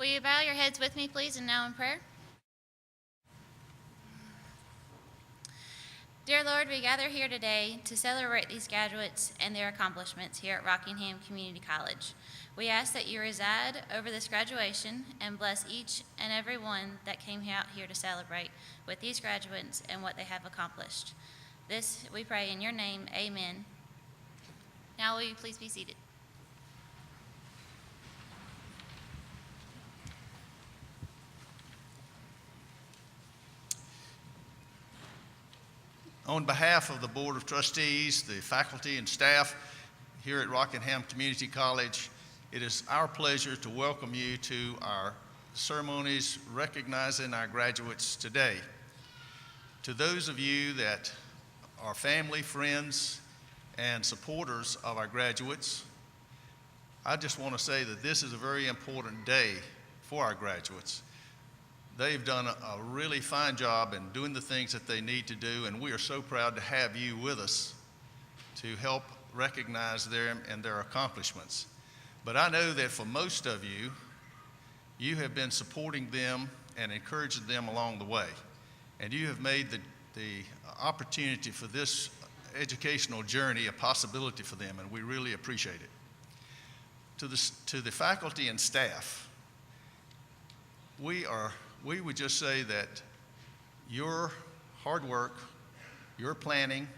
Will you bow your heads with me, please, and now in prayer? Dear Lord, we gather here today to celebrate these graduates and their accomplishments here at Rockingham Community College. We ask that you reside over this graduation and bless each and every one that came out here to celebrate with these graduates and what they have accomplished. This we pray in your name, amen. Now will you please be seated? On behalf of the Board of Trustees, the faculty and staff here at Rockingham Community College, it is our pleasure to welcome you to our ceremonies recognizing our graduates today. To those of you that are family, friends, and supporters of our graduates, I just want to say that this is a very important day for our graduates. They've done a really fine job in doing the things that they need to do, and we are so proud to have you with us to help recognize them and their accomplishments. But I know that for most of you, you have been supporting them and encouraging them along the way, and you have made the opportunity for this educational journey a possibility for them, and we really appreciate it. To the faculty and staff, we would just say that your hard work, your planning,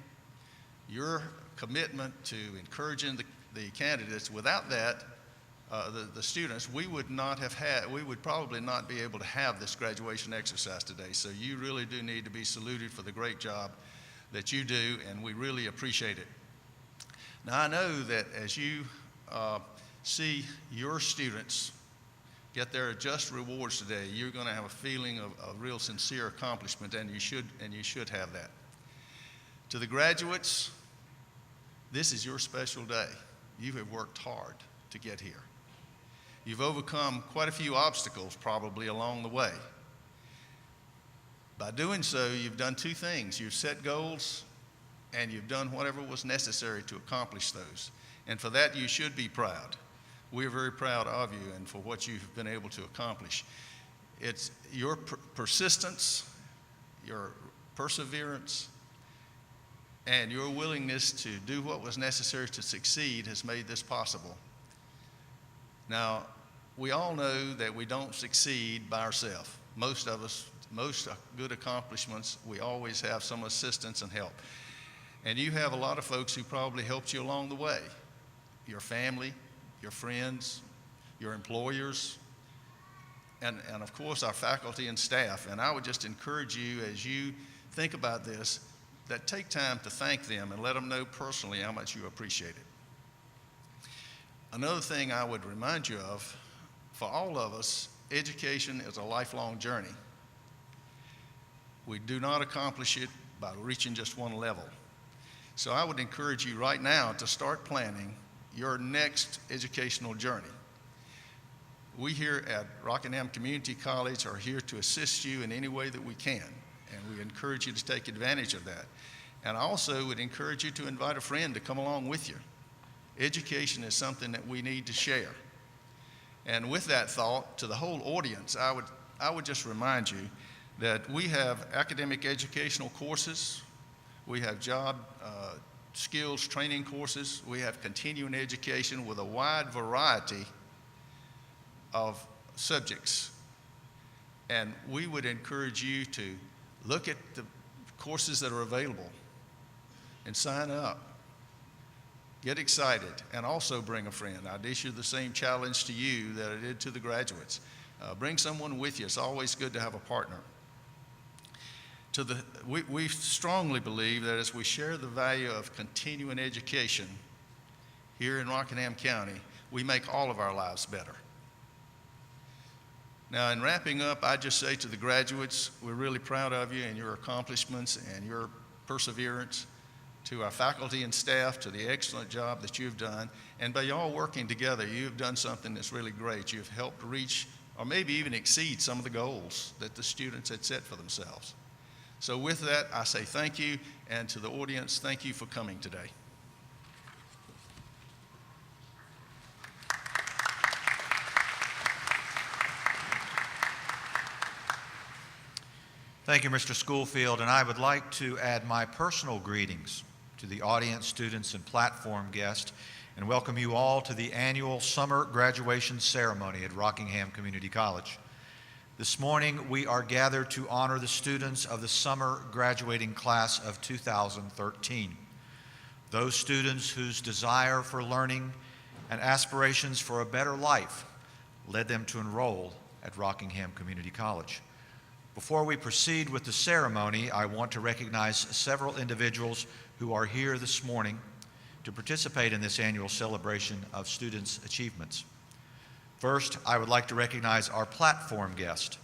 your commitment to encouraging the candidates, without that, the students, we would probably not be able to have this graduation exercise today. So you really do need to be saluted for the great job that you do, and we really appreciate it. Now I know that as you see your students get their just rewards today, you're going to have a feeling of real sincere accomplishment, and you should have that. To the graduates, this is your special day. You have worked hard to get here. You've overcome quite a few obstacles probably along the way. By doing so, you've done two things. You've set goals, and you've done whatever was necessary to accomplish those. And for that, you should be proud. We're very proud of you and for what you've been able to accomplish. It's your persistence, your perseverance, and your willingness to do what was necessary to succeed has made this possible. Now, we all know that we don't succeed by ourselves. Most of us, most good accomplishments, we always have some assistance and help. And you have a lot of folks who probably helped you along the way. Your family, your friends, your employers, and of course our faculty and staff. And I would just encourage you, as you think about this, that take time to thank them and let them know personally how much you appreciate it. Another thing I would remind you of, for all of us, education is a lifelong journey. We do not accomplish it by reaching just one level. So I would encourage you right now to start planning your next educational journey. We here at Rockingham Community College are here to assist you in any way that we can, and we encourage you to take advantage of that. And I also would encourage you to invite a friend to come along with you. Education is something that we need to share. And with that thought, to the whole audience, I would just remind you that we have academic educational courses, we have job skills training courses, we have continuing education with a wide variety of subjects. And we would encourage you to look at the courses that are available and sign up. Get excited, and also bring a friend. I'd issue the same challenge to you that I did to the graduates. Bring someone with you. It's always good to have a partner. We strongly believe that as we share the value of continuing education here in Rockingham County, we make all of our lives better. Now, in wrapping up, I just say to the graduates, we're really proud of you and your accomplishments and your perseverance. To our faculty and staff, to the excellent job that you've done. And by y'all working together, you've done something that's really great. You've helped reach, or maybe even exceed, some of the goals that the students had set for themselves. So with that, I say thank you, and to the audience, thank you for coming today. Thank you, Mr. Schoolfield, and I would like to add my personal greetings to the audience, students, and platform guests, and welcome you all to the annual summer graduation ceremony at Rockingham Community College. This morning, we are gathered to honor the students of the summer graduating class of 2013. Those students whose desire for learning and aspirations for a better life led them to enroll at Rockingham Community College. Before we proceed with the ceremony, I want to recognize several individuals who are here this morning to participate in this annual celebration of students' achievements. First, I would like to recognize our platform guest.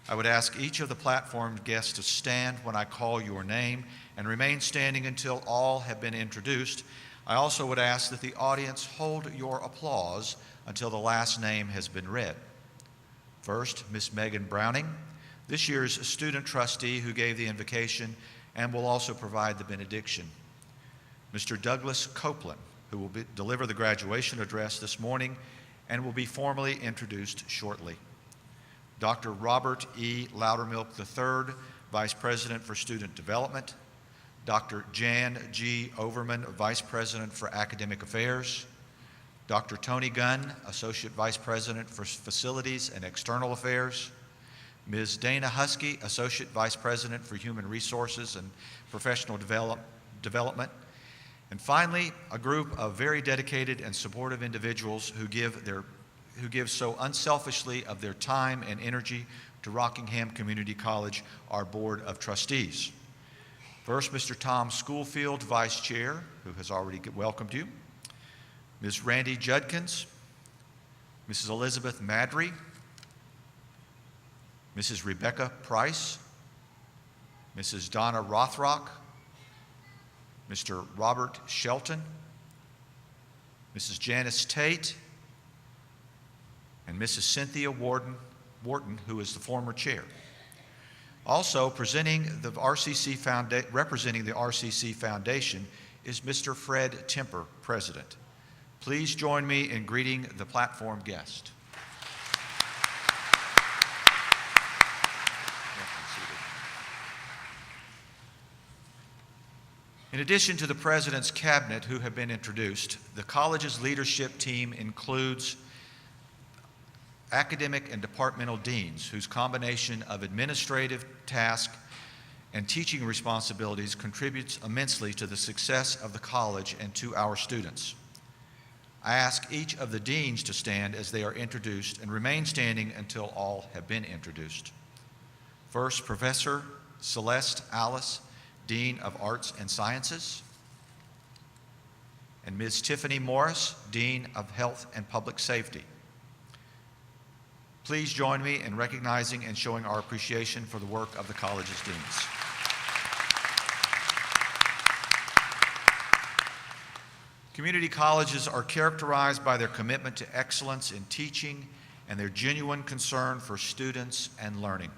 I would ask each of the platform guests to stand when I call your name and remain standing until all have been introduced. I also would ask that the audience hold your applause until the last name has been read. First, Miss Megan Browning, this year's student trustee who gave the invocation and will also provide the benediction. Mr. Douglas Copeland, who will deliver the graduation address this morning and will be formally introduced shortly. Dr. Robert E. Loudermilk III, Vice President for Student Development. Dr. Jan G. Overman, Vice President for Academic Affairs. Dr. Tony Gunn, Associate Vice President for Facilities and External Affairs. Ms. Dana Husky, Associate Vice President for Human Resources and Professional Development. And finally, a group of very dedicated and supportive individuals who give so unselfishly of their time and energy to Rockingham Community College, our Board of Trustees. First, Mr. Tom Schoolfield, Vice Chair, who has already welcomed you. Ms. Randy Judkins, Mrs. Elizabeth Madry, Mrs. Rebecca Price, Mrs. Donna Rothrock, Mr. Robert Shelton, Mrs. Janice Tate, and Mrs. Cynthia Wharton, who is the former chair. Also representing the RCC Foundation is Mr. Fred Temper, President. Please join me in greeting the platform guest. In addition to the President's cabinet who have been introduced, the college's leadership team includes academic and departmental deans whose combination of administrative tasks and teaching responsibilities contributes immensely to the success of the college and to our students. I ask each of the deans to stand as they are introduced and remain standing until all have been introduced. First, Professor Celeste Alice, Dean of Arts and Sciences, and Ms. Tiffany Morris, Dean of Health and Public Safety. Please join me in recognizing and showing our appreciation for the work of the college's deans. Community colleges are characterized by their commitment to excellence in teaching and their genuine concern for students and learning.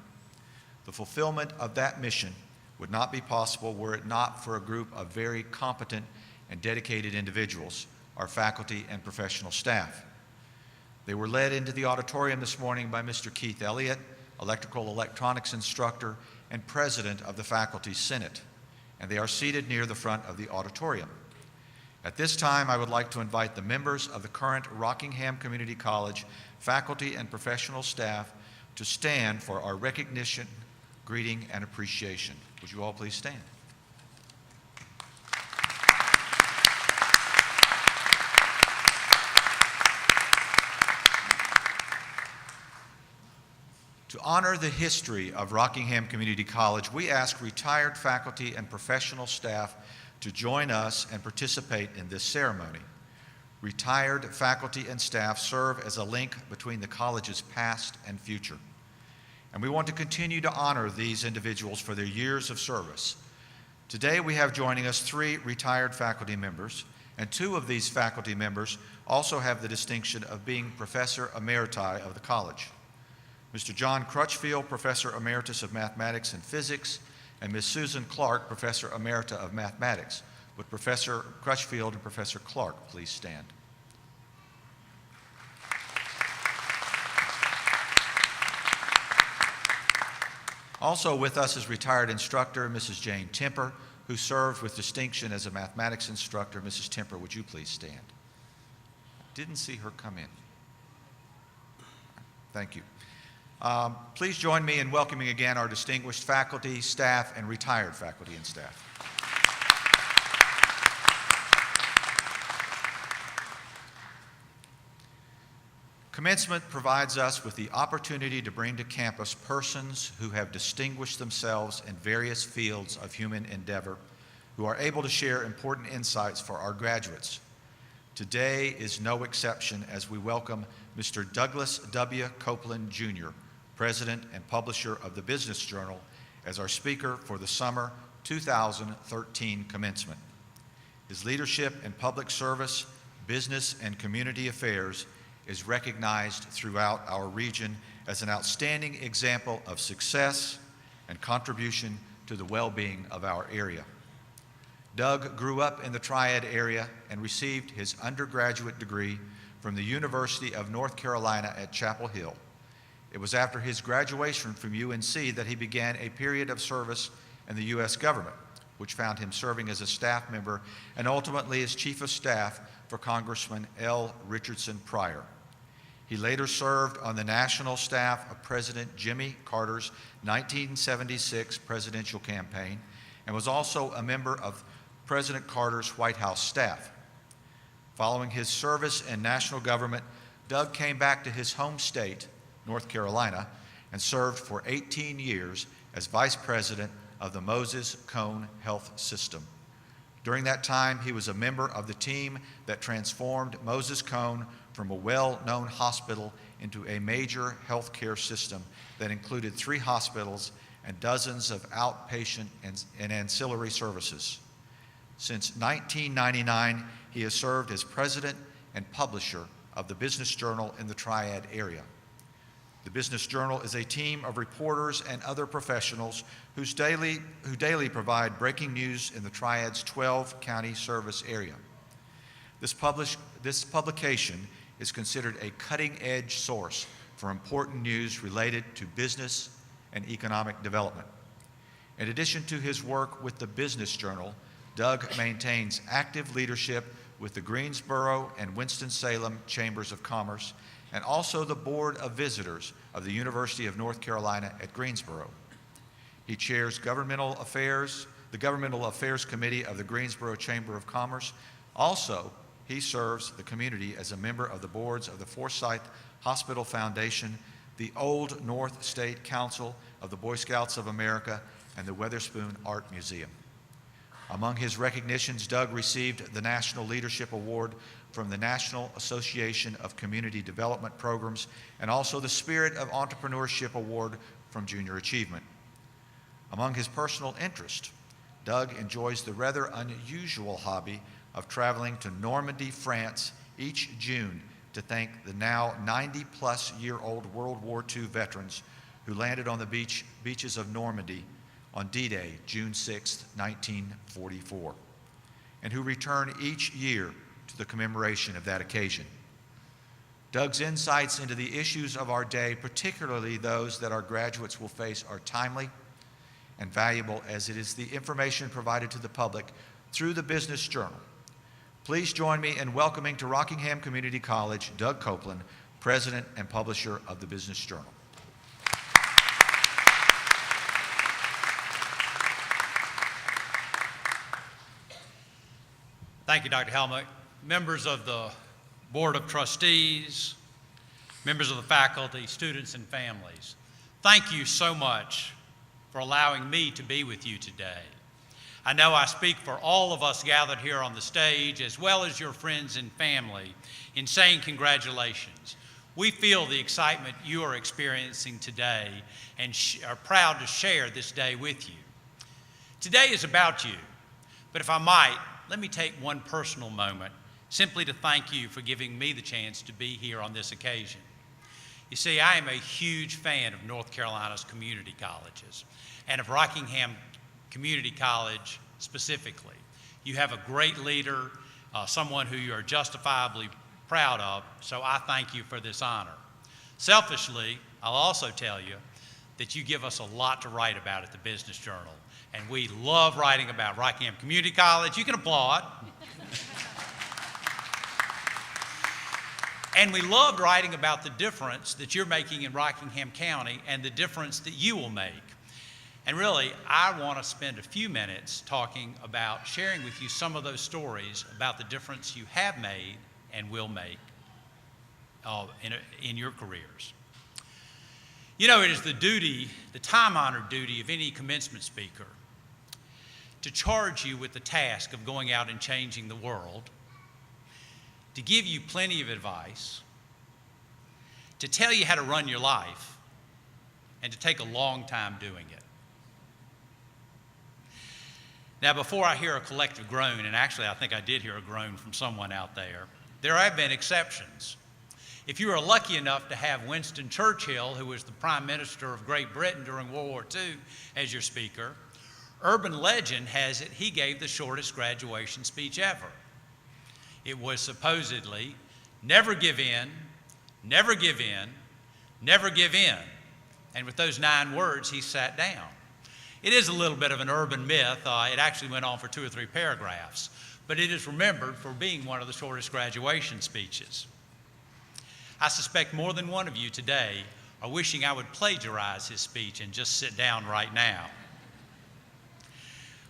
The fulfillment of that mission would not be possible were it not for a group of very competent and dedicated individuals, our faculty and professional staff. They were led into the auditorium this morning by Mr. Keith Elliott, electrical electronics instructor and president of the Faculty Senate, and they are seated near the front of the auditorium. At this time, I would like to invite the members of the current Rockingham Community College faculty and professional staff to stand for our recognition, greeting, and appreciation. Would you all please stand? To honor the history of Rockingham Community College, we ask retired faculty and professional staff to join us and participate in this ceremony. Retired faculty and staff serve as a link between the college's past and future. And we want to continue to honor these individuals for their years of service. Today we have joining us 3 retired faculty members, and 2 of these faculty members also have the distinction of being Professor Emeriti of the college. Mr. John Crutchfield, Professor Emeritus of Mathematics and Physics, and Ms. Susan Clark, Professor Emerita of Mathematics. Would Professor Crutchfield and Professor Clark please stand? Also with us is retired instructor Mrs. Jane Temper, who served with distinction as a mathematics instructor. Mrs. Temper, would you please stand? Didn't see her come in. Thank you. Please join me in welcoming again our distinguished faculty, staff, and retired faculty and staff. Commencement provides us with the opportunity to bring to campus persons who have distinguished themselves in various fields of human endeavor, who are able to share important insights for our graduates. Today is no exception as we welcome Mr. Douglas W. Copeland, Jr., President and Publisher of the Business Journal, as our speaker for the summer 2013 commencement. His leadership in public service, business, and community affairs is recognized throughout our region as an outstanding example of success and contribution to the well-being of our area. Doug grew up in the Triad area and received his undergraduate degree from the University of North Carolina at Chapel Hill. It was after his graduation from UNC that he began a period of service in the U.S. government, which found him serving as a staff member and ultimately as Chief of Staff for Congressman L. Richardson Pryor. He later served on the national staff of President Jimmy Carter's 1976 presidential campaign and was also a member of President Carter's White House staff. Following his service in national government, Doug came back to his home state, North Carolina, and served for 18 years as Vice President of the Moses Cone Health System. During that time, he was a member of the team that transformed Moses Cone from a well-known hospital into a major healthcare system that included 3 hospitals and dozens of outpatient and ancillary services. Since 1999, he has served as president and publisher of the Business Journal in the Triad area. The Business Journal is a team of reporters and other professionals who daily provide breaking news in the Triad's 12-county service area. This publication is considered a cutting-edge source for important news related to business and economic development. In addition to his work with the Business Journal, Doug maintains active leadership with the Greensboro and Winston-Salem Chambers of Commerce and also the Board of Visitors of the University of North Carolina at Greensboro. He chairs the Governmental Affairs Committee of the Greensboro Chamber of Commerce. Also, he serves the community as a member of the boards of the Forsyth Hospital Foundation, the Old North State Council of the Boy Scouts of America, and the Weatherspoon Art Museum. Among his recognitions, Doug received the National Leadership Award from the National Association of Community Development Programs and also the Spirit of Entrepreneurship Award from Junior Achievement. Among his personal interests, Doug enjoys the rather unusual hobby of traveling to Normandy, France each June to thank the now 90-plus-year-old World War II veterans who landed on the beaches of Normandy on D-Day, June 6, 1944, and who return each year to the commemoration of that occasion. Doug's insights into the issues of our day, particularly those that our graduates will face, are timely and valuable as it is the information provided to the public through the Business Journal. Please join me in welcoming to Rockingham Community College, Doug Copeland, President and Publisher of the Business Journal. Thank you, Dr. Helmick. Members of the Board of Trustees, members of the faculty, students, and families, thank you so much for allowing me to be with you today. I know I speak for all of us gathered here on the stage, as well as your friends and family, in saying congratulations. We feel the excitement you are experiencing today and are proud to share this day with you. Today is about you, but if I might, let me take one personal moment simply to thank you for giving me the chance to be here on this occasion. You see, I am a huge fan of North Carolina's community colleges and of Rockingham Community College specifically. You have a great leader, someone who you are justifiably proud of, so I thank you for this honor. Selfishly, I'll also tell you that you give us a lot to write about at the Business Journal. And we love writing about Rockingham Community College. You can applaud. And we loved writing about the difference that you're making in Rockingham County and the difference that you will make. And really, I want to spend a few minutes talking about sharing with you some of those stories about the difference you have made and will make in your careers. You know, it is the duty, the time-honored duty of any commencement speaker to charge you with the task of going out and changing the world, to give you plenty of advice, to tell you how to run your life, and to take a long time doing it. Now, before I hear a collective groan, and actually I think I did hear a groan from someone out there have been exceptions. If you were lucky enough to have Winston Churchill, who was the Prime Minister of Great Britain during World War II, as your speaker, urban legend has it he gave the shortest graduation speech ever. It was supposedly, never give in, never give in, never give in. And with those 9 words, he sat down. It is a little bit of an urban myth. It actually went on for 2 or 3 paragraphs, but it is remembered for being one of the shortest graduation speeches. I suspect more than one of you today are wishing I would plagiarize his speech and just sit down right now.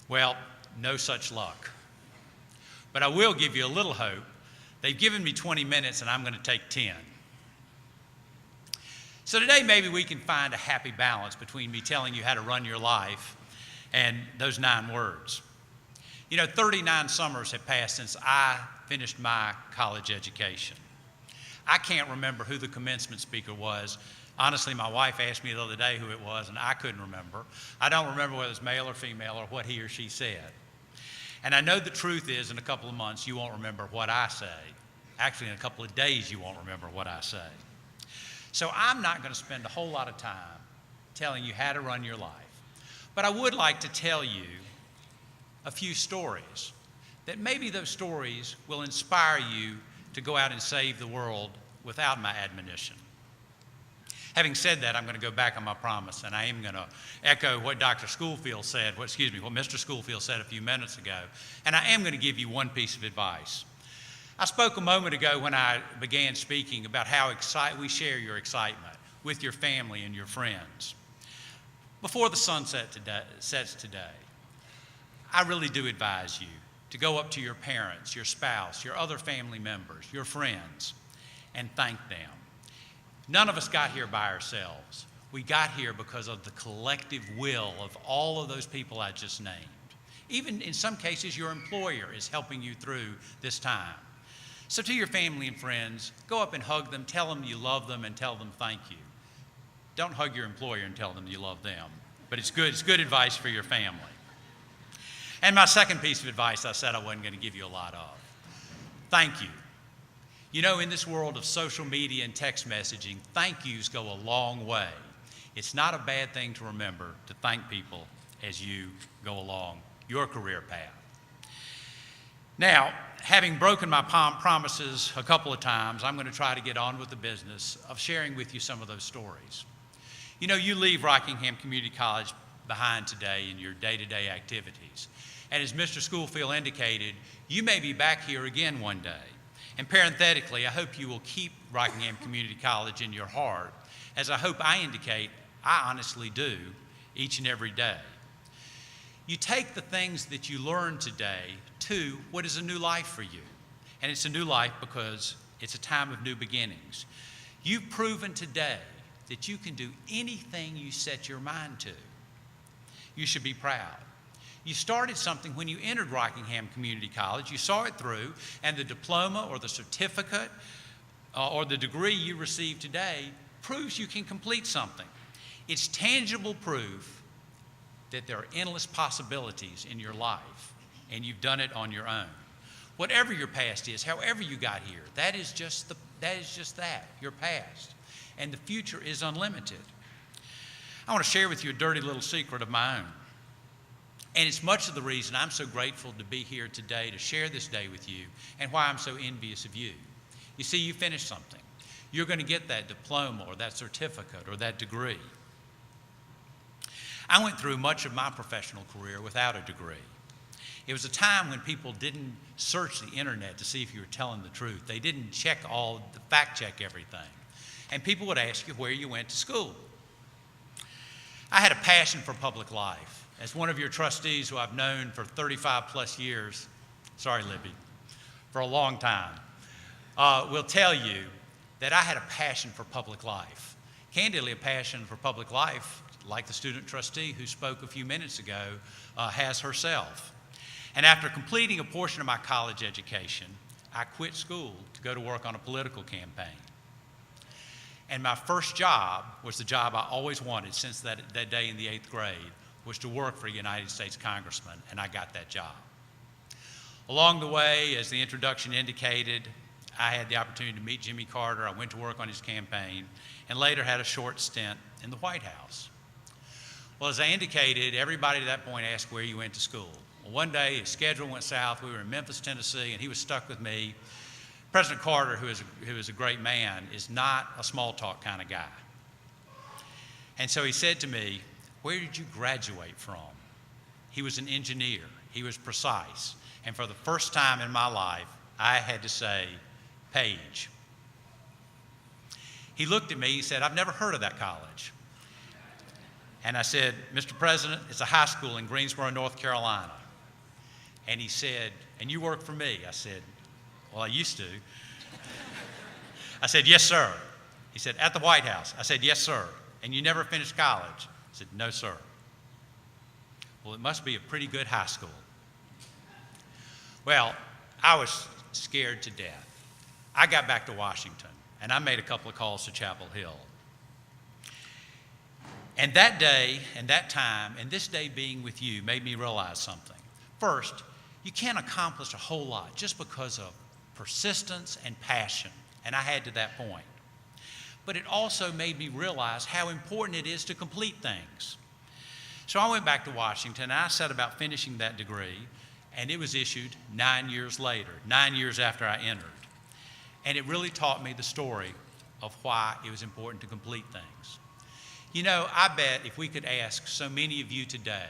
Well, no such luck. But I will give you a little hope. They've given me 20 minutes and I'm going to take 10. So today maybe we can find a happy balance between me telling you how to run your life and those 9 words. You know, 39 summers have passed since I finished my college education. I can't remember who the commencement speaker was. Honestly, my wife asked me the other day who it was, and I couldn't remember. I don't remember whether it was male or female or what he or she said. And I know the truth is in a couple of months you won't remember what I say. Actually, in a couple of days you won't remember what I say. So I'm not going to spend a whole lot of time telling you how to run your life. But I would like to tell you a few stories that maybe those stories will inspire you to go out and save the world without my admonition. Having said that, I'm going to go back on my promise, and I am going to echo what Mr. Schoolfield said a few minutes ago, and I am going to give you one piece of advice. I spoke a moment ago when I began speaking about how we share your excitement with your family and your friends. Before the sun sets today, I really do advise you to go up to your parents, your spouse, your other family members, your friends, and thank them. None of us got here by ourselves. We got here because of the collective will of all of those people I just named. Even in some cases, your employer is helping you through this time. So to your family and friends, go up and hug them, tell them you love them, and tell them thank you. Don't hug your employer and tell them you love them, but it's good advice for your family. And my second piece of advice I said I wasn't going to give you a lot of. Thank you. You know, in this world of social media and text messaging, thank yous go a long way. It's not a bad thing to remember to thank people as you go along your career path. Now, having broken my promises a couple of times, I'm going to try to get on with the business of sharing with you some of those stories. You know, you leave Rockingham Community College behind today in your day-to-day activities. And as Mr. Schoolfield indicated, you may be back here again one day. And parenthetically, I hope you will keep Rockingham Community College in your heart, as I hope I indicate I honestly do each and every day. You take the things that you learn today to what is a new life for you. And it's a new life because it's a time of new beginnings. You've proven today that you can do anything you set your mind to. You should be proud. You started something when you entered Rockingham Community College. You saw it through, and the diploma or the certificate or the degree you receive today proves you can complete something. It's tangible proof that there are endless possibilities in your life, and you've done it on your own. Whatever your past is, however you got here, that is just that, your past. And the future is unlimited. I want to share with you a dirty little secret of my own. And it's much of the reason I'm so grateful to be here today to share this day with you and why I'm so envious of you. You see, you finished something. You're going to get that diploma or that certificate or that degree. I went through much of my professional career without a degree. It was a time when people didn't search the internet to see if you were telling the truth. They didn't fact check everything. And people would ask you where you went to school. I had a passion for public life. As one of your trustees who I've known for 35 plus years, sorry Libby, for a long time, will tell you that I had a passion for public life. Candidly, a passion for public life, like the student trustee who spoke a few minutes ago, has herself. And after completing a portion of my college education, I quit school to go to work on a political campaign. And my first job was the job I always wanted since that day in the 8th grade, was to work for a United States congressman, and I got that job. Along the way, as the introduction indicated, I had the opportunity to meet Jimmy Carter. I went to work on his campaign, and later had a short stint in the White House. Well, as I indicated, everybody at that point asked where you went to school. Well, one day, his schedule went south. We were in Memphis, Tennessee, and he was stuck with me. President Carter, who is a great man, is not a small talk kind of guy. And so he said to me, "Where did you graduate from?" He was an engineer. He was precise. And for the first time in my life, I had to say, Page. He looked at me, he said, "I've never heard of that college." And I said, "Mr. President, it's a high school in Greensboro, North Carolina." And he said, "And you work for me?" I said, "Well, I used to." I said, "Yes, sir." He said, "At the White House?" I said, "Yes, sir." "And you never finished college?" I said, "No, sir." "Well, it must be a pretty good high school." Well, I was scared to death. I got back to Washington, and I made a couple of calls to Chapel Hill. And that day, and that time, and this day being with you made me realize something. First, you can't accomplish a whole lot just because of persistence and passion, and I had to that point. But it also made me realize how important it is to complete things. So I went back to Washington, and I set about finishing that degree, and it was issued 9 years later, 9 years after I entered. And it really taught me the story of why it was important to complete things. You know, I bet if we could ask so many of you today,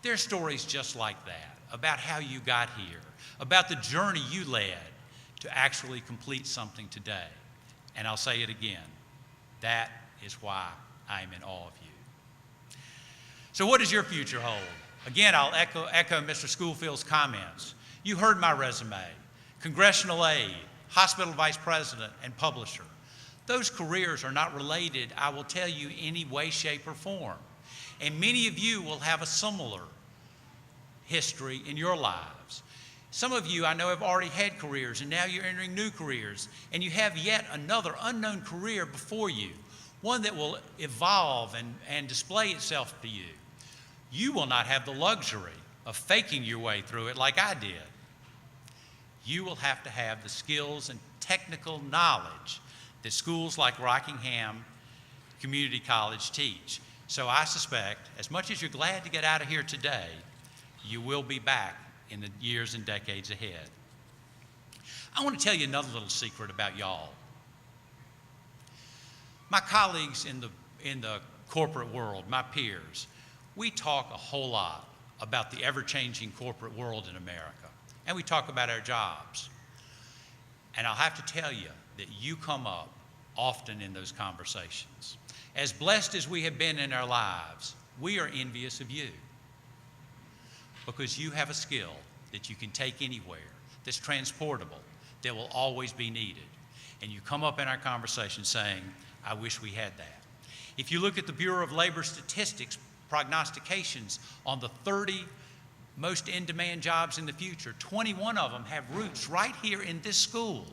there are stories just like that, about how you got here, about the journey you led to actually complete something today. And I'll say it again, that is why I am in awe of you. So what does your future hold? Again, I'll echo Mr. Schoolfield's comments. You heard my resume, congressional aide, hospital vice president, and publisher. Those careers are not related, I will tell you, in any way, shape, or form. And many of you will have a similar history in your lives. Some of you I know have already had careers, and now you're entering new careers, and you have yet another unknown career before you, one that will evolve and display itself to you. You will not have the luxury of faking your way through it like I did. You will have to have the skills and technical knowledge that schools like Rockingham Community College teach. So I suspect, as much as you're glad to get out of here today, you will be back in the years and decades ahead. I want to tell you another little secret about y'all. My colleagues in the corporate world, my peers, we talk a whole lot about the ever-changing corporate world in America, and we talk about our jobs. And I'll have to tell you that you come up often in those conversations. As blessed as we have been in our lives, we are envious of you because you have a skill that you can take anywhere, that's transportable, that will always be needed. And you come up in our conversation saying, "I wish we had that." If you look at the Bureau of Labor Statistics prognostications on the 30 most in-demand jobs in the future, 21 of them have roots right here in this school.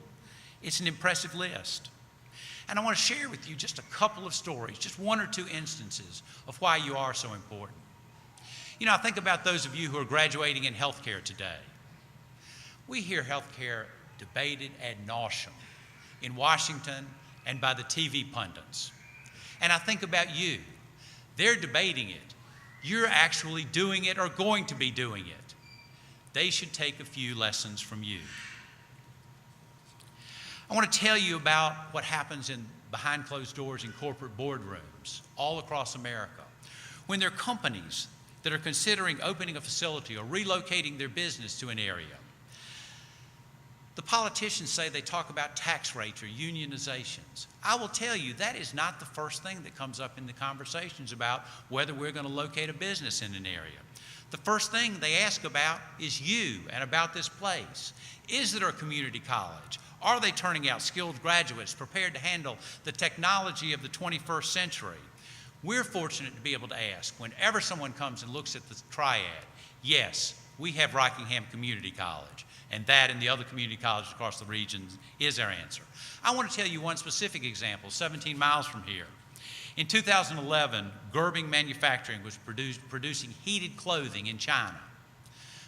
It's an impressive list. And I want to share with you just a couple of stories, just one or two instances of why you are so important. You know, I think about those of you who are graduating in healthcare today. We hear healthcare debated ad nauseum in Washington and by the TV pundits. And I think about you. They're debating it. You're actually doing it or going to be doing it. They should take a few lessons from you. I want to tell you about what happens behind closed doors in corporate boardrooms all across America, when there are companies that are considering opening a facility or relocating their business to an area. The politicians say they talk about tax rates or unionizations. I will tell you that is not the first thing that comes up in the conversations about whether we're going to locate a business in an area. The first thing they ask about is you and about this place. Is it a community college? Are they turning out skilled graduates prepared to handle the technology of the 21st century? We're fortunate to be able to ask whenever someone comes and looks at the Triad, yes, we have Rockingham Community College, and that and the other community colleges across the region is our answer. I want to tell you one specific example, 17 miles from here. In 2011, Gerbing Manufacturing was producing heated clothing in China.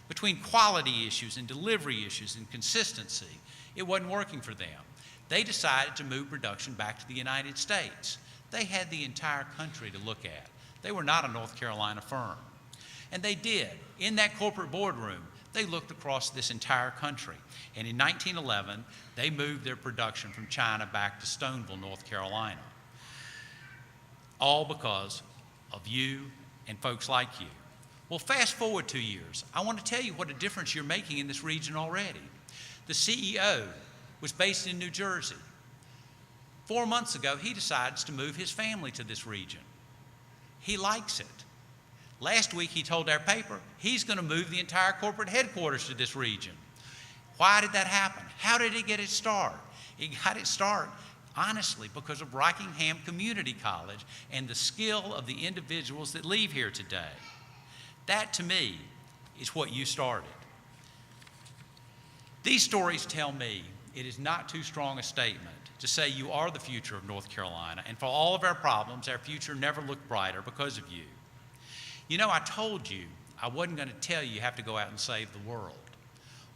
Between quality issues and delivery issues and consistency, it wasn't working for them. They decided to move production back to the United States. They had the entire country to look at. They were not a North Carolina firm. And they did. In that corporate boardroom, they looked across this entire country. And in 1911, they moved their production from China back to Stoneville, North Carolina. All because of you and folks like you. Well, fast forward 2 years. I want to tell you what a difference you're making in this region already. The CEO was based in New Jersey. 4 months ago, he decides to move his family to this region. He likes it. Last week, he told our paper he's going to move the entire corporate headquarters to this region. Why did that happen? How did he get its start? He got its start, honestly, because of Rockingham Community College and the skill of the individuals that leave here today. That, to me, is what you started. These stories tell me it is not too strong a statement to say you are the future of North Carolina, and for all of our problems, our future never looked brighter because of you. You know, I told you I wasn't going to tell you have to go out and save the world.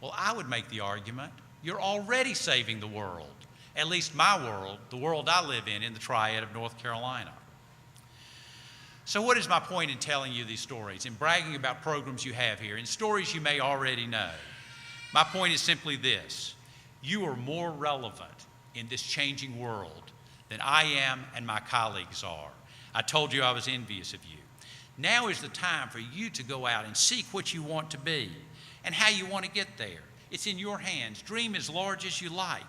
Well, I would make the argument you're already saving the world, at least my world, the world I live in the Triad of North Carolina. So what is my point in telling you these stories and bragging about programs you have here and stories you may already know? My point is simply this: you are more relevant in this changing world than I am and my colleagues are. I told you I was envious of you. Now is the time for you to go out and seek what you want to be and how you want to get there. It's in your hands. Dream as large as you like.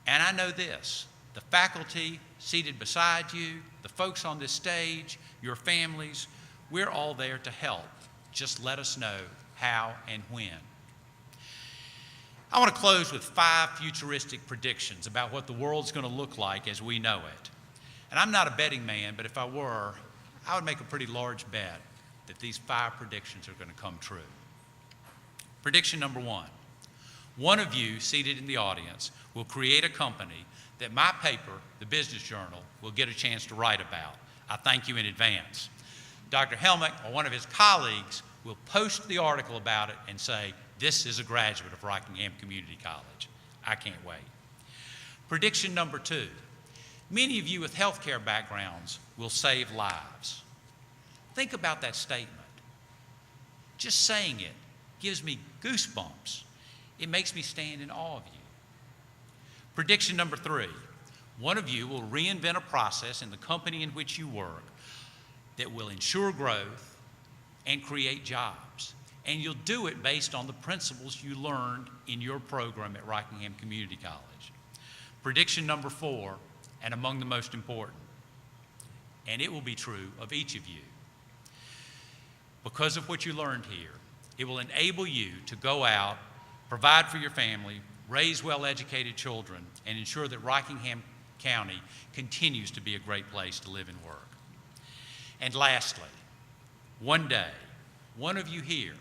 And I know this: the faculty seated beside you, the folks on this stage, your families, we're all there to help. Just let us know how and when. I want to close with 5 futuristic predictions about what the world's going to look like as we know it. And I'm not a betting man, but if I were, I would make a pretty large bet that these 5 predictions are going to come true. Prediction number 1. One of you seated in the audience will create a company that my paper, the Business Journal, will get a chance to write about. I thank you in advance. Dr. Helmick or one of his colleagues will post the article about it and say, this is a graduate of Rockingham Community College. I can't wait. Prediction number 2. Many of you with healthcare backgrounds will save lives. Think about that statement. Just saying it gives me goosebumps. It makes me stand in awe of you. Prediction number 3. One of you will reinvent a process in the company in which you work that will ensure growth and create jobs. And you'll do it based on the principles you learned in your program at Rockingham Community College. Prediction number 4, and among the most important, and it will be true of each of you. Because of what you learned here, it will enable you to go out, provide for your family, raise well-educated children, and ensure that Rockingham County continues to be a great place to live and work. And lastly, one day, one of you here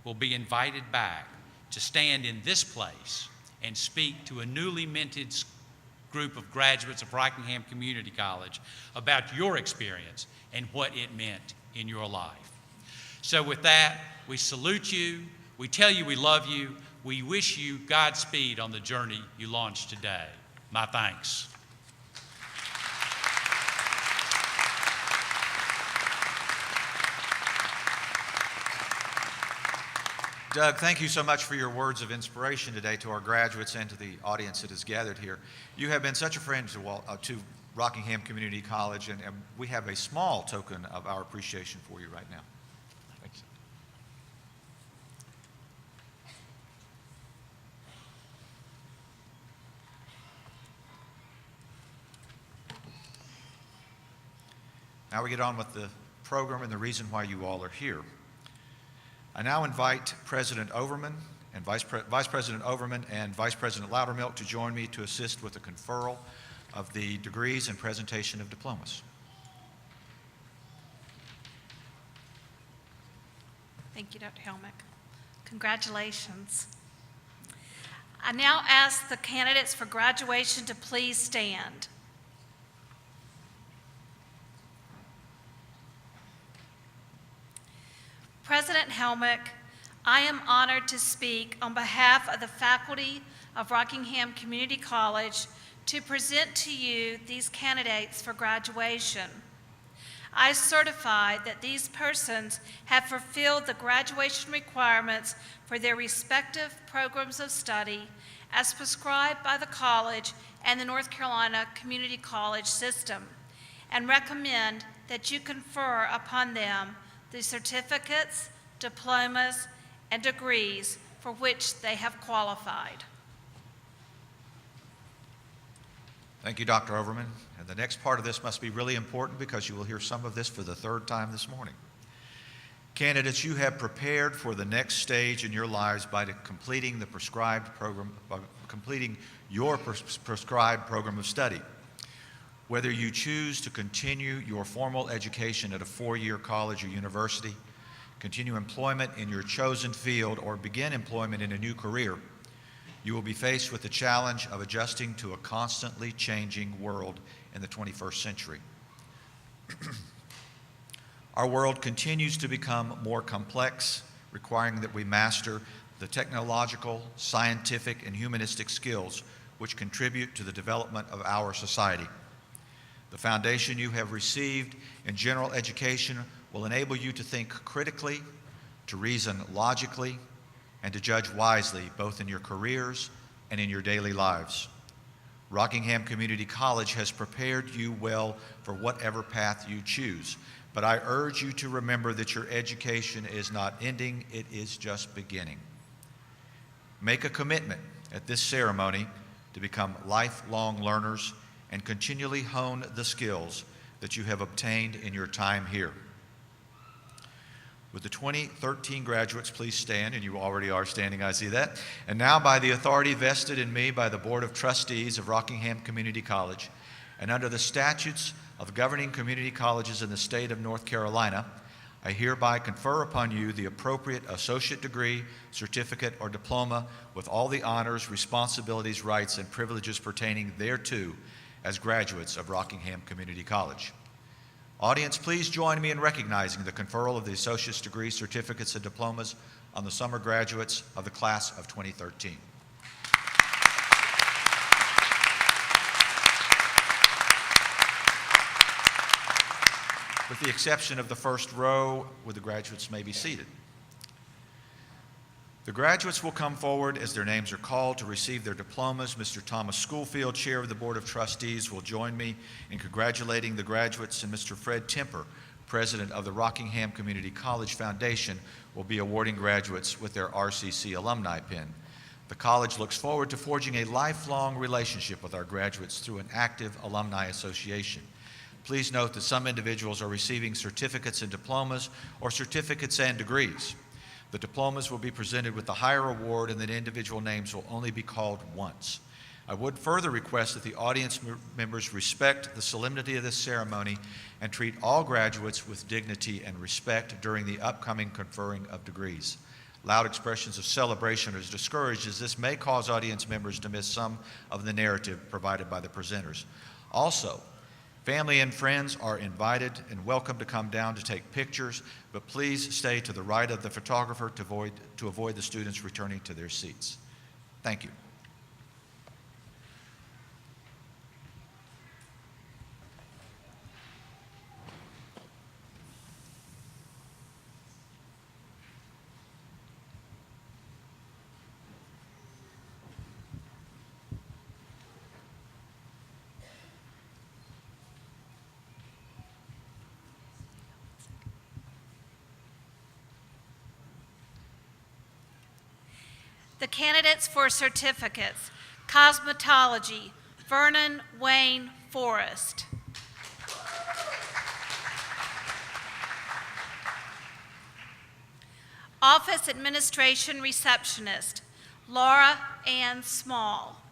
will be invited back to stand in this place and speak to a newly minted group of graduates of Rockingham Community College about your experience and what it meant in your life. So with that, we salute you, we tell you we love you, we wish you Godspeed on the journey you launched today. My thanks. Doug, thank you so much for your words of inspiration today to our graduates and to the audience that has gathered here. You have been such a friend to Rockingham Community College, and we have a small token of our appreciation for you right now. Thank you. Now we get on with the program and the reason why you all are here. I now invite President Overman and Vice President Overman and Vice President Loudermilk to join me to assist with the conferral of the degrees and presentation of diplomas. Thank you, Dr. Helmick. Congratulations. I now ask the candidates for graduation to please stand. President Helmick, I am honored to speak on behalf of the faculty of Rockingham Community College to present to you these candidates for graduation. I certify that these persons have fulfilled the graduation requirements for their respective programs of study as prescribed by the college and the North Carolina Community College system, and recommend that you confer upon them the certificates, diplomas, and degrees for which they have qualified. Thank you, Dr. Overman. And the next part of this must be really important because you will hear some of this for the third time this morning. Candidates, you have prepared for the next stage in your lives by completing the prescribed program, by completing your prescribed program of study. Whether you choose to continue your formal education at a four-year college or university, continue employment in your chosen field, or begin employment in a new career, you will be faced with the challenge of adjusting to a constantly changing world in the 21st century. Our world continues to become more complex, requiring that we master the technological, scientific, and humanistic skills which contribute to the development of our society. The foundation you have received in general education will enable you to think critically, to reason logically, and to judge wisely both in your careers and in your daily lives. Rockingham Community College has prepared you well for whatever path you choose, but I urge you to remember that your education is not ending, it is just beginning. Make a commitment at this ceremony to become lifelong learners and continually hone the skills that you have obtained in your time here. Would the 2013 graduates please stand, and you already are standing, I see that. And now, by the authority vested in me by the Board of Trustees of Rockingham Community College, and under the statutes of governing community colleges in the state of North Carolina, I hereby confer upon you the appropriate associate degree, certificate, or diploma with all the honors, responsibilities, rights, and privileges pertaining thereto as graduates of Rockingham Community College. Audience, please join me in recognizing the conferral of the associate's degree, certificates, and diplomas on the summer graduates of the class of 2013. With the exception of the first row, where the graduates may be seated. The graduates will come forward as their names are called to receive their diplomas. Mr. Thomas Schoolfield, Chair of the Board of Trustees, will join me in congratulating the graduates, and Mr. Fred Temper, President of the Rockingham Community College Foundation, will be awarding graduates with their RCC alumni pin. The college looks forward to forging a lifelong relationship with our graduates through an active alumni association. Please note that some individuals are receiving certificates and diplomas or certificates and degrees. The diplomas will be presented with the higher award, and the individual names will only be called once. I would further request that the audience members respect the solemnity of this ceremony and treat all graduates with dignity and respect during the upcoming conferring of degrees. Loud expressions of celebration are discouraged, as this may cause audience members to miss some of the narrative provided by the presenters. Also, family and friends are invited and welcome to come down to take pictures, but please stay to the right of the photographer to avoid the students returning to their seats. Thank you. The candidates for certificates: cosmetology, Vernon Wayne Forrest. Office Administration Receptionist, Laura Ann Small.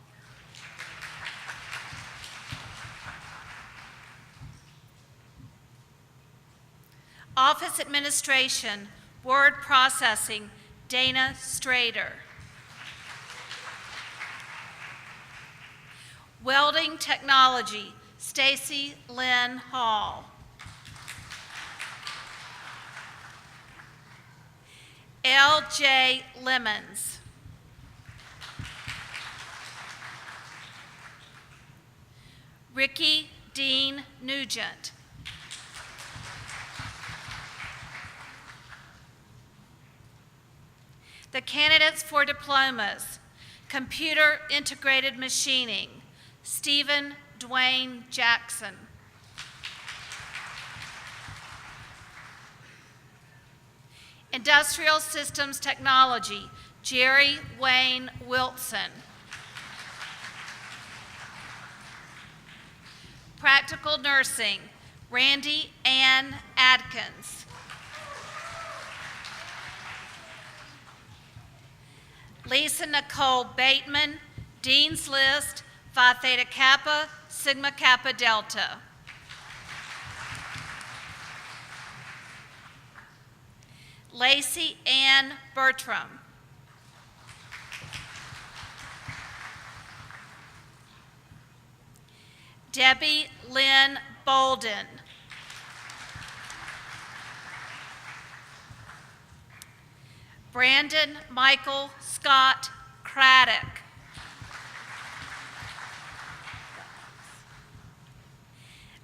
Office Administration, Word Processing, Dana Strader. Welding Technology, Stacy Lynn Hall. L.J. Lemons. Ricky Dean Nugent. The candidates for diplomas: Computer Integrated Machining, Stephen Dwayne Jackson. Industrial Systems Technology, Jerry Wayne Wilson. Practical Nursing, Randy Ann Adkins. Lisa Nicole Bateman, Dean's List, Phi Theta Kappa, Sigma Kappa Delta. Lacey Ann Bertram. Debbie Lynn Bolden. Brandon Michael Scott Craddock.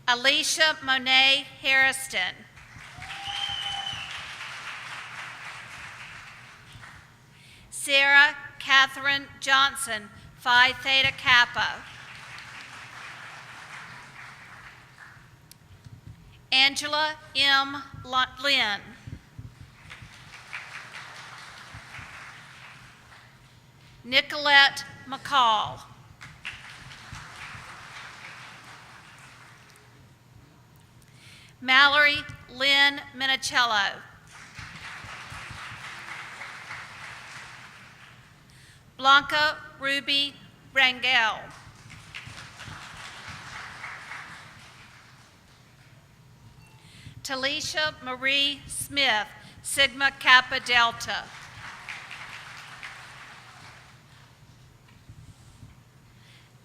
Alicia Monet Harrison. Sarah Catherine Johnson, Phi Theta Kappa. Angela M. Lynn. Nicolette McCall. Mallory Lynn Minicello. Blanca Ruby Rangel. Talisha Marie Smith, Sigma Kappa Delta.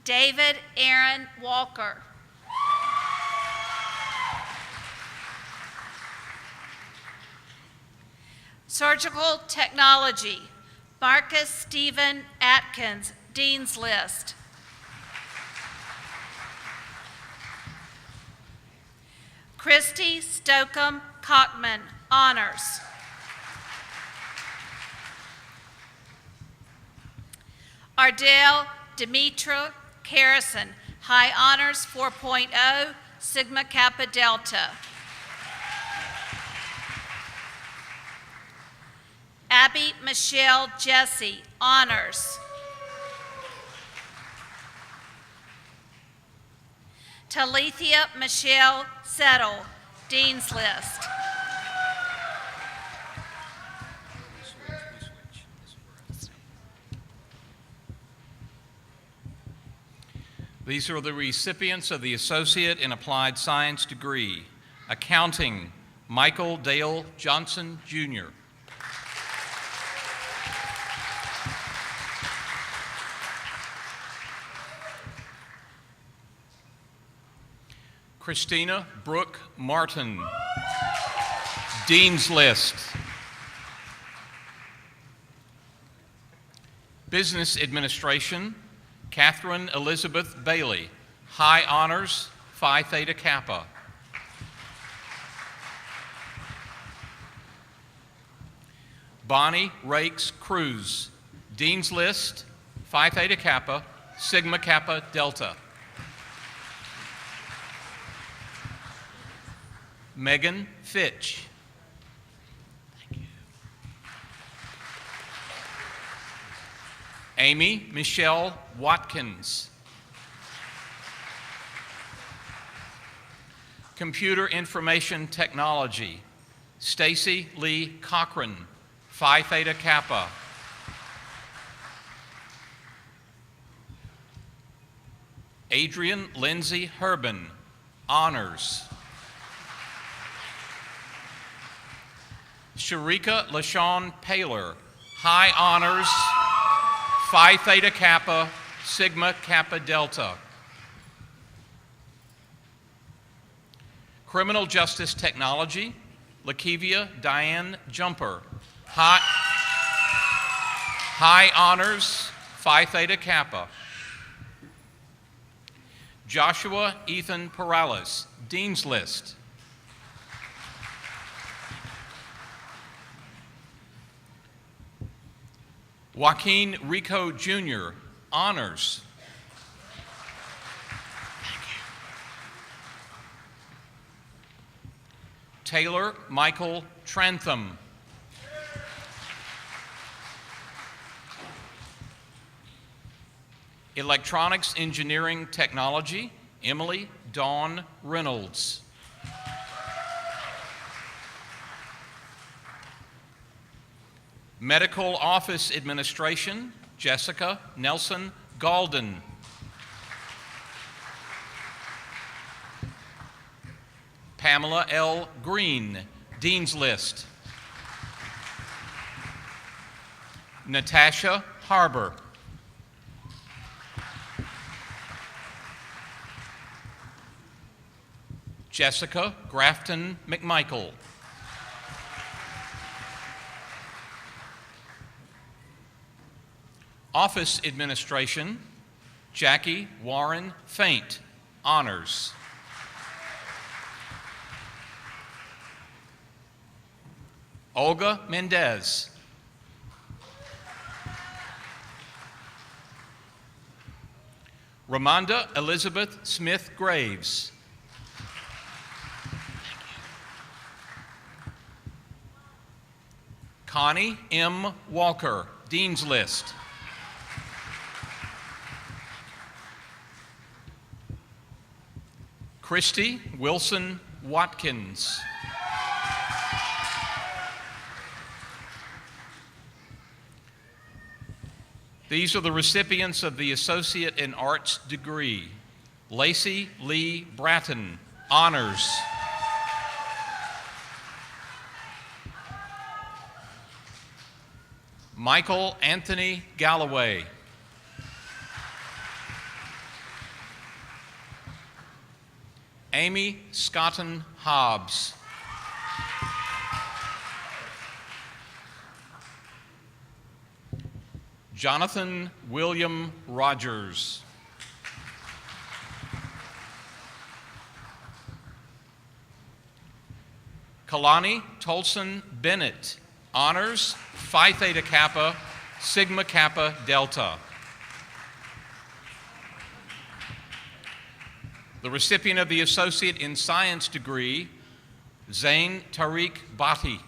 David Aaron Walker. Surgical Technology, Marcus Stephen Atkins, Dean's List. Christy Stockham Cockman, Honors. Ardell Demetra Harrison, High Honors 4.0, Sigma Kappa Delta. Abby Michelle Jesse, Honors. Talithia Michelle Settle, Dean's List. These are the recipients of the Associate in Applied Science degree. Accounting, Michael Dale Johnson, Jr. Christina Brooke Martin, Dean's List. Business Administration, Catherine Elizabeth Bailey, High Honors, Phi Theta Kappa. Bonnie Rakes Cruz, Dean's List, Phi Theta Kappa, Sigma Kappa Delta. Megan Fitch. Thank you. Amy Michelle Watkins. Computer Information Technology, Stacy Lee Cochran, Phi Theta Kappa. Adrian Lindsay Herban, Honors. Sharika LaShawn Paler, High Honors, Phi Theta Kappa, Sigma Kappa Delta. Criminal Justice Technology, Lakevia Diane Jumper, High Honors, Phi Theta Kappa. Joshua Ethan Perales, Dean's List. Joaquin Rico Jr., Honors. Taylor Michael Trantham. Electronics Engineering Technology, Emily Dawn Reynolds. Medical Office Administration, Jessica Nelson Galden. Pamela L. Green, Dean's List. Natasha Harbor. Jessica Grafton McMichael. Office Administration, Jackie Warren Faint, Honors. Olga Mendez. Ramonda Elizabeth Smith Graves. Connie M. Walker, Dean's List. Christy Wilson Watkins. These are the recipients of the Associate in Arts degree. Lacey Lee Bratton, Honors. Michael Anthony Galloway. Amy Scotton Hobbs. Jonathan William Rogers. Kalani Tolson Bennett, Honors, Phi Theta Kappa, Sigma Kappa Delta. The recipient of the Associate in Science degree, Zain Tariq Bhatti.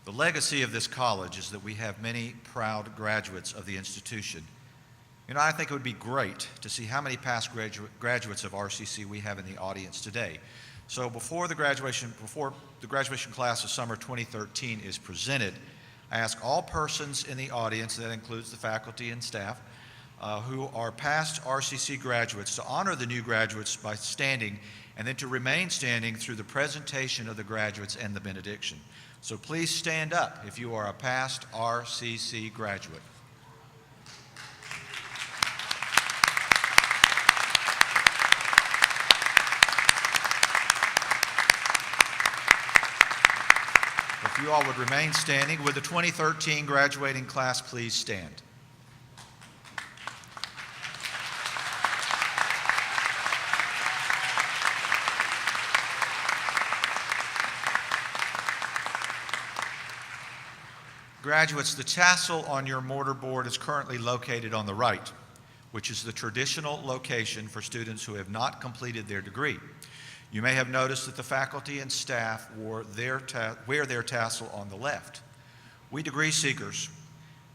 The legacy of this college is that we have many proud graduates of the institution. You know, I think it would be great to see how many past graduates of RCC we have in the audience today. So before the graduation class of summer 2013 is presented, I ask all persons in the audience, that includes the faculty and staff, who are past RCC graduates, to honor the new graduates by standing and then to remain standing through the presentation of the graduates and the benediction. So please stand up if you are a past RCC graduate. If you all would remain standing, would the 2013 graduating class please stand? Graduates, the tassel on your mortarboard is currently located on the right, which is the traditional location for students who have not completed their degree. You may have noticed that the faculty and staff wear their tassel on the left. We degree seekers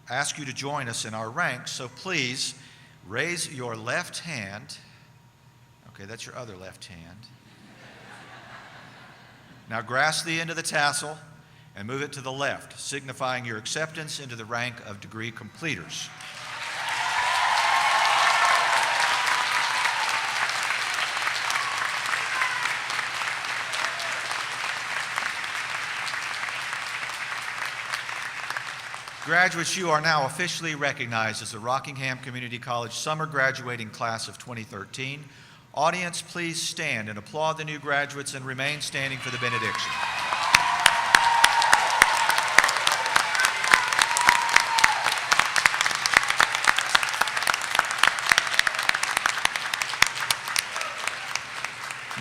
ask you to join us in our ranks, so please raise your left hand. Okay, that's your other left hand. Now grasp the end of the tassel and move it to the left, signifying your acceptance into the rank of degree completers. Graduates, you are now officially recognized as the Rockingham Community College Summer Graduating Class of 2013. Audience, please stand and applaud the new graduates and remain standing for the benediction.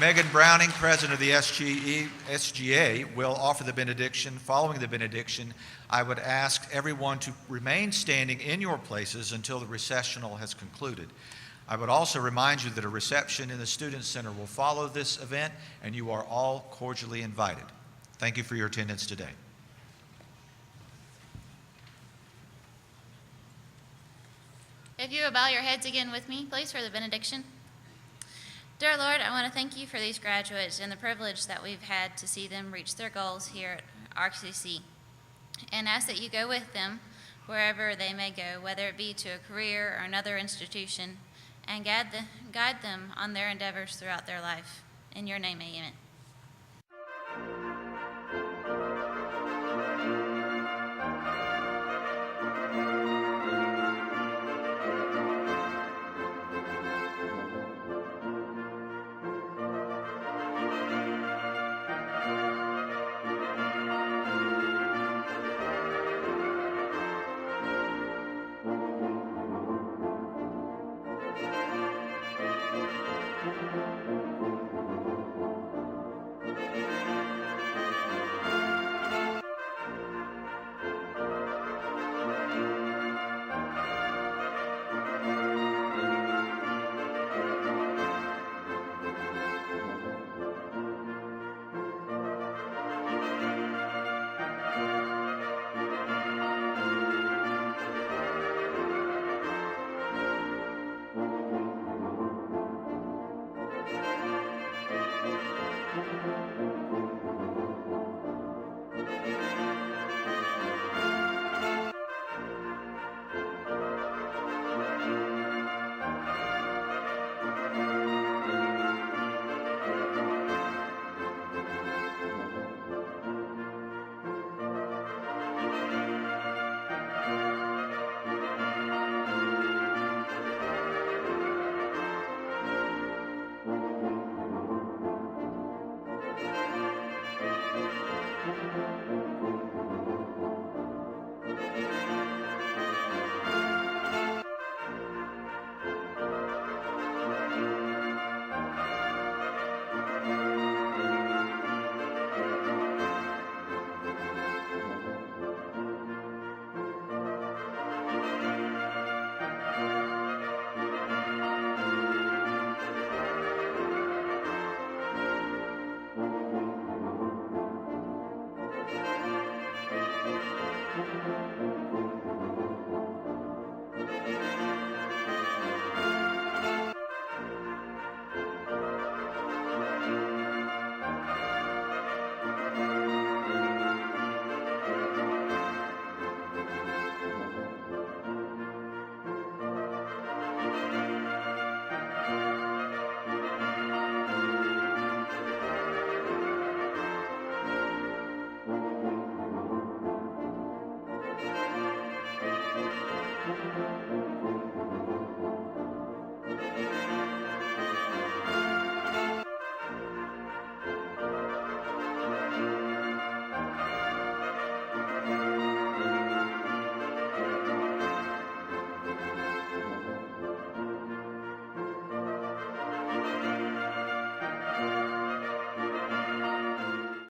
Megan Browning, president of the SGA, will offer the benediction. Following the benediction, I would ask everyone to remain standing in your places until the recessional has concluded. I would also remind you that a reception in the Student Center will follow this event, and you are all cordially invited. Thank you for your attendance today. If you would bow your heads again with me, please, for the benediction. Dear Lord, I want to thank you for these graduates and the privilege that we've had to see them reach their goals here at RCC, and ask that you go with them wherever they may go, whether it be to a career or another institution, and guide them on their endeavors throughout their life. In your name, amen.